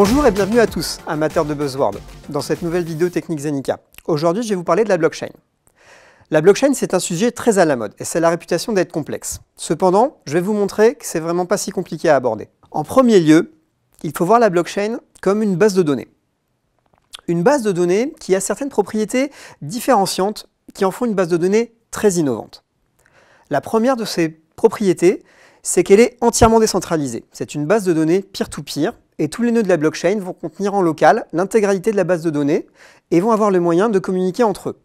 Bonjour et bienvenue à tous, amateurs de buzzwords, dans cette nouvelle vidéo Technique Zenica. Aujourd'hui, je vais vous parler de la blockchain. La blockchain, c'est un sujet très à la mode et c'est la réputation d'être complexe. Cependant, je vais vous montrer que c'est vraiment pas si compliqué à aborder. En premier lieu, il faut voir la blockchain comme une base de données. Une base de données qui a certaines propriétés différenciantes qui en font une base de données très innovante. La première de ces propriétés, c'est qu'elle est entièrement décentralisée. C'est une base de données peer-to-peer et tous les nœuds de la blockchain vont contenir en local l'intégralité de la base de données et vont avoir le moyen de communiquer entre eux.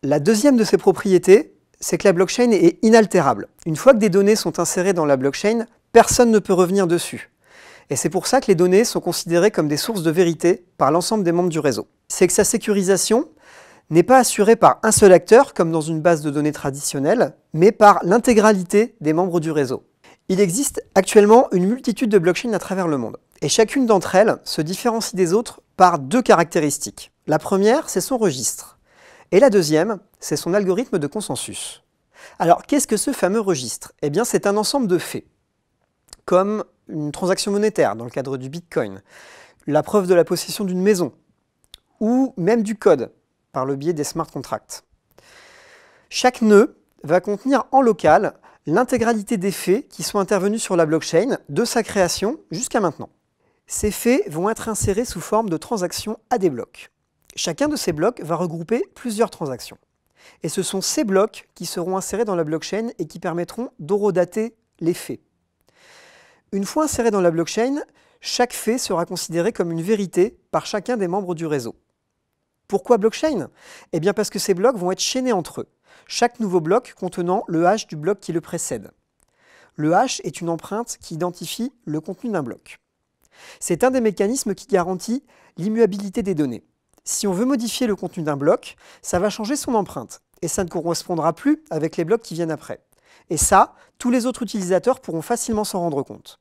La deuxième de ces propriétés, c'est que la blockchain est inaltérable. Une fois que des données sont insérées dans la blockchain, personne ne peut revenir dessus. Et c'est pour ça que les données sont considérées comme des sources de vérité par l'ensemble des membres du réseau. C'est que sa sécurisation n'est pas assurée par un seul acteur, comme dans une base de données traditionnelle, mais par l'intégralité des membres du réseau. Il existe actuellement une multitude de blockchains à travers le monde. Et chacune d'entre elles se différencie des autres par deux caractéristiques. La première, c'est son registre. Et la deuxième, c'est son algorithme de consensus. Alors, qu'est-ce que ce fameux registre? Eh bien, c'est un ensemble de faits, comme une transaction monétaire dans le cadre du Bitcoin, la preuve de la possession d'une maison, ou même du code, par le biais des smart contracts. Chaque nœud va contenir en local l'intégralité des faits qui sont intervenus sur la blockchain de sa création jusqu'à maintenant. Ces faits vont être insérés sous forme de transactions à des blocs. Chacun de ces blocs va regrouper plusieurs transactions. Et ce sont ces blocs qui seront insérés dans la blockchain et qui permettront d'horodater les faits. Une fois inséré dans la blockchain, chaque fait sera considéré comme une vérité par chacun des membres du réseau. Pourquoi blockchain? Eh bien parce que ces blocs vont être chaînés entre eux, chaque nouveau bloc contenant le hash du bloc qui le précède. Le hash est une empreinte qui identifie le contenu d'un bloc. C'est un des mécanismes qui garantit l'immuabilité des données. Si on veut modifier le contenu d'un bloc, ça va changer son empreinte, et ça ne correspondra plus avec les blocs qui viennent après. Et ça, tous les autres utilisateurs pourront facilement s'en rendre compte.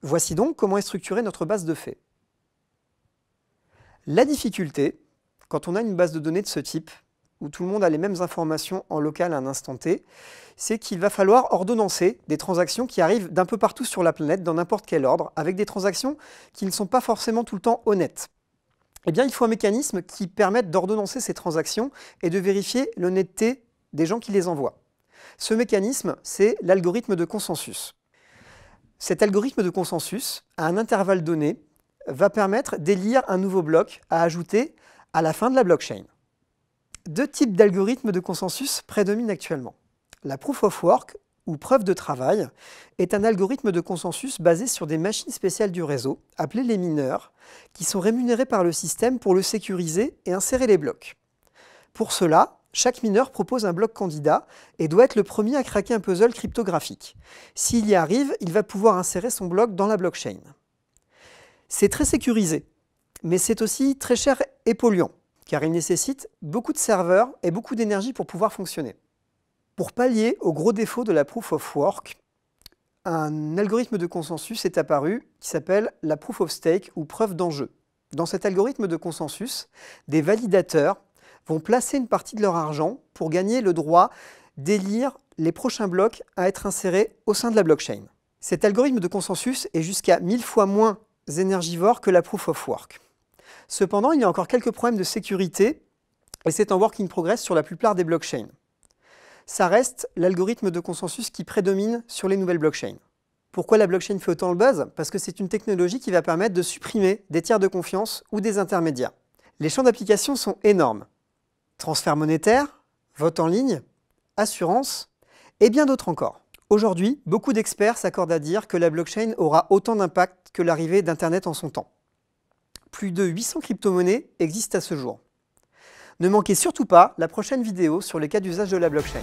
Voici donc comment est structurée notre base de faits. La difficulté, quand on a une base de données de ce type, où tout le monde a les mêmes informations en local à un instant T, c'est qu'il va falloir ordonnancer des transactions qui arrivent d'un peu partout sur la planète, dans n'importe quel ordre, avec des transactions qui ne sont pas forcément tout le temps honnêtes. Eh bien, il faut un mécanisme qui permette d'ordonnancer ces transactions et de vérifier l'honnêteté des gens qui les envoient. Ce mécanisme, c'est l'algorithme de consensus. Cet algorithme de consensus, à un intervalle donné, va permettre d'élire un nouveau bloc à ajouter à la fin de la blockchain. Deux types d'algorithmes de consensus prédominent actuellement. La proof of work, ou preuve de travail, est un algorithme de consensus basé sur des machines spéciales du réseau, appelées les mineurs, qui sont rémunérés par le système pour le sécuriser et insérer les blocs. Pour cela, chaque mineur propose un bloc candidat et doit être le premier à craquer un puzzle cryptographique. S'il y arrive, il va pouvoir insérer son bloc dans la blockchain. C'est très sécurisé, mais c'est aussi très cher et polluant, car il nécessite beaucoup de serveurs et beaucoup d'énergie pour pouvoir fonctionner. Pour pallier aux gros défauts de la proof of work, un algorithme de consensus est apparu qui s'appelle la proof of stake ou preuve d'enjeu. Dans cet algorithme de consensus, des validateurs vont placer une partie de leur argent pour gagner le droit d'élire les prochains blocs à être insérés au sein de la blockchain. Cet algorithme de consensus est jusqu'à 1000 fois moins énergivore que la proof of work. Cependant, il y a encore quelques problèmes de sécurité et c'est en work in progress sur la plupart des blockchains. Ça reste l'algorithme de consensus qui prédomine sur les nouvelles blockchains. Pourquoi la blockchain fait autant le buzz? Parce que c'est une technologie qui va permettre de supprimer des tiers de confiance ou des intermédiaires. Les champs d'application sont énormes. Transfert monétaire, vote en ligne, assurance et bien d'autres encore. Aujourd'hui, beaucoup d'experts s'accordent à dire que la blockchain aura autant d'impact que l'arrivée d'Internet en son temps. Plus de 800 crypto-monnaies existent à ce jour. Ne manquez surtout pas la prochaine vidéo sur les cas d'usage de la blockchain.